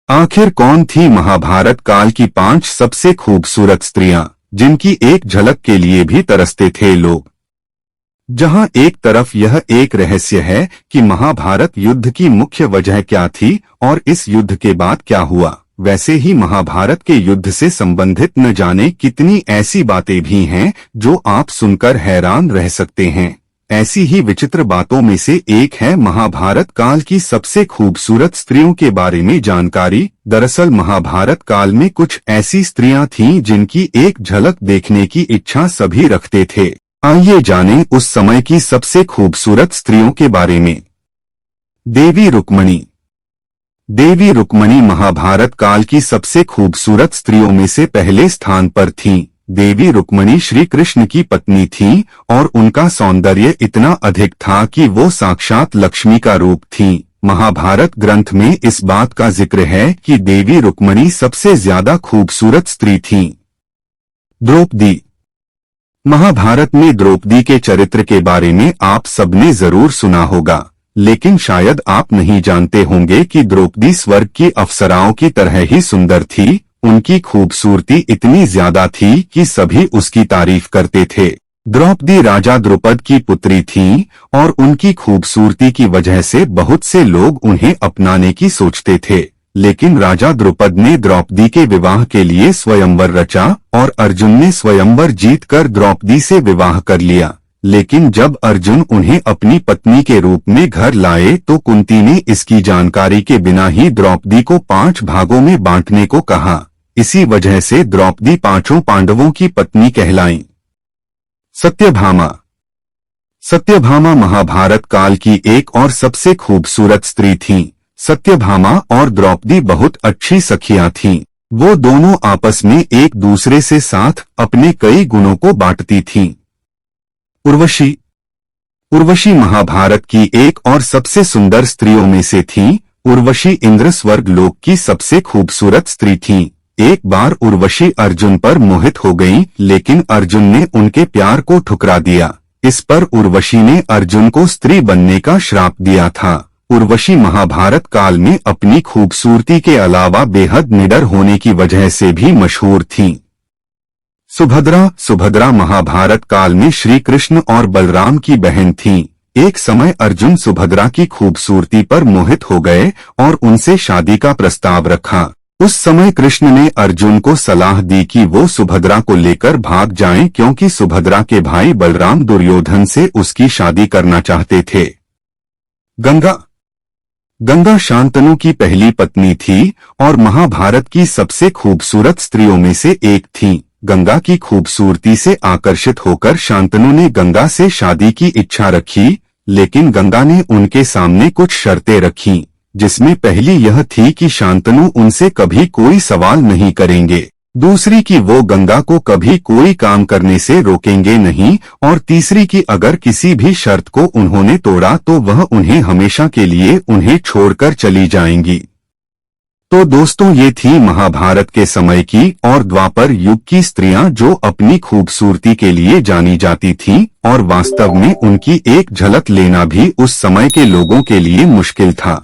आखिर कौन थी महाभारत काल की 5 सबसे खूबसूरत स्त्रियां, जिनकी एक झलक के लिए भी तरसते थे लोग। जहां एक तरफ यह एक रहस्य है कि महाभारत युद्ध की मुख्य वजह क्या थी और इस युद्ध के बाद क्या हुआ, वैसे ही महाभारत के युद्ध से संबंधित न जाने कितनी ऐसी बातें भी हैं जो आप सुनकर हैरान रह सकते हैं। ऐसी ही विचित्र बातों में से एक है महाभारत काल की सबसे खूबसूरत स्त्रियों के बारे में जानकारी। दरअसल महाभारत काल में कुछ ऐसी स्त्रियां थीं जिनकी एक झलक देखने की इच्छा सभी रखते थे। आइए जानें उस समय की सबसे खूबसूरत स्त्रियों के बारे में। देवी रुक्मणी। देवी रुक्मणी महाभारत काल की सबसे खूबसूरत स्त्रियों में से पहले स्थान पर थीं। देवी रुक्मणी श्री कृष्ण की पत्नी थीं और उनका सौंदर्य इतना अधिक था कि वो साक्षात लक्ष्मी का रूप थीं। महाभारत ग्रंथ में इस बात का जिक्र है कि देवी रुक्मणी सबसे ज्यादा खूबसूरत स्त्री थीं। द्रौपदी। महाभारत में द्रौपदी के चरित्र के बारे में आप सबने जरूर सुना होगा, लेकिन शायद आप नहीं जानते होंगे कि द्रौपदी स्वर्ग की अप्सराओं की तरह ही सुंदर थी। उनकी खूबसूरती इतनी ज्यादा थी कि सभी उसकी तारीफ करते थे। द्रौपदी राजा द्रुपद की पुत्री थीं और उनकी खूबसूरती की वजह से बहुत से लोग उन्हें अपनाने की सोचते थे। लेकिन राजा द्रुपद ने द्रौपदी के विवाह के लिए स्वयंवर रचा और अर्जुन ने स्वयंवर जीतकर द्रौपदी से विवाह कर लिया। लेकिन जब अर्जुन उन्हें अपनी पत्नी के रूप में घर लाए तो कुंती ने इसकी जानकारी के बिना ही द्रौपदी को 5 भागों में बांटने को कहा। इसी वजह से द्रौपदी 5 पांडवों की पत्नी कहलाईं। सत्यभामा। सत्यभामा महाभारत काल की एक और सबसे खूबसूरत स्त्री थीं। सत्यभामा और द्रौपदी बहुत अच्छी सखियां थीं। वो दोनों आपस में एक दूसरे से साथ अपने कई गुणों को बांटती थीं। उर्वशी। उर्वशी महाभारत की एक और सबसे सुंदर स्त्रियों में से थीं। उर्वशी इंद्र स्वर्ग लोक की सबसे खूबसूरत स्त्री थीं। एक बार उर्वशी अर्जुन पर मोहित हो गईं, लेकिन अर्जुन ने उनके प्यार को ठुकरा दिया। इस पर उर्वशी ने अर्जुन को स्त्री बनने का श्राप दिया था। उर्वशी महाभारत काल में अपनी खूबसूरती के अलावा बेहद निडर होने की वजह से भी मशहूर थीं। सुभद्रा। सुभद्रा महाभारत काल में श्री कृष्ण और बलराम की बहन थीं। एक समय अर्जुन सुभद्रा की खूबसूरती पर मोहित हो गए और उनसे शादी का प्रस्ताव रखा। उस समय कृष्ण ने अर्जुन को सलाह दी कि वो सुभद्रा को लेकर भाग जाएं, क्योंकि सुभद्रा के भाई बलराम दुर्योधन से उसकी शादी करना चाहते थे। गंगा। गंगा शांतनु की पहली पत्नी थी और महाभारत की सबसे खूबसूरत स्त्रियों में से एक थीं। गंगा की खूबसूरती से आकर्षित होकर शांतनु ने गंगा से शादी की इच्छा रखी, लेकिन गंगा ने उनके सामने कुछ शर्तें रखीं, जिसमें पहली यह थी कि शांतनु उनसे कभी कोई सवाल नहीं करेंगे, दूसरी कि वो गंगा को कभी कोई काम करने से रोकेंगे नहीं, और तीसरी कि अगर किसी भी शर्त को उन्होंने तोड़ा तो वह उन्हें हमेशा के लिए उन्हें छोड़कर चली जाएंगी। तो दोस्तों, ये थी महाभारत के समय की और द्वापर युग की स्त्रियां जो अपनी खूबसूरती के लिए जानी जाती थीं, और वास्तव में उनकी एक झलक लेना भी उस समय के लोगों के लिए मुश्किल था।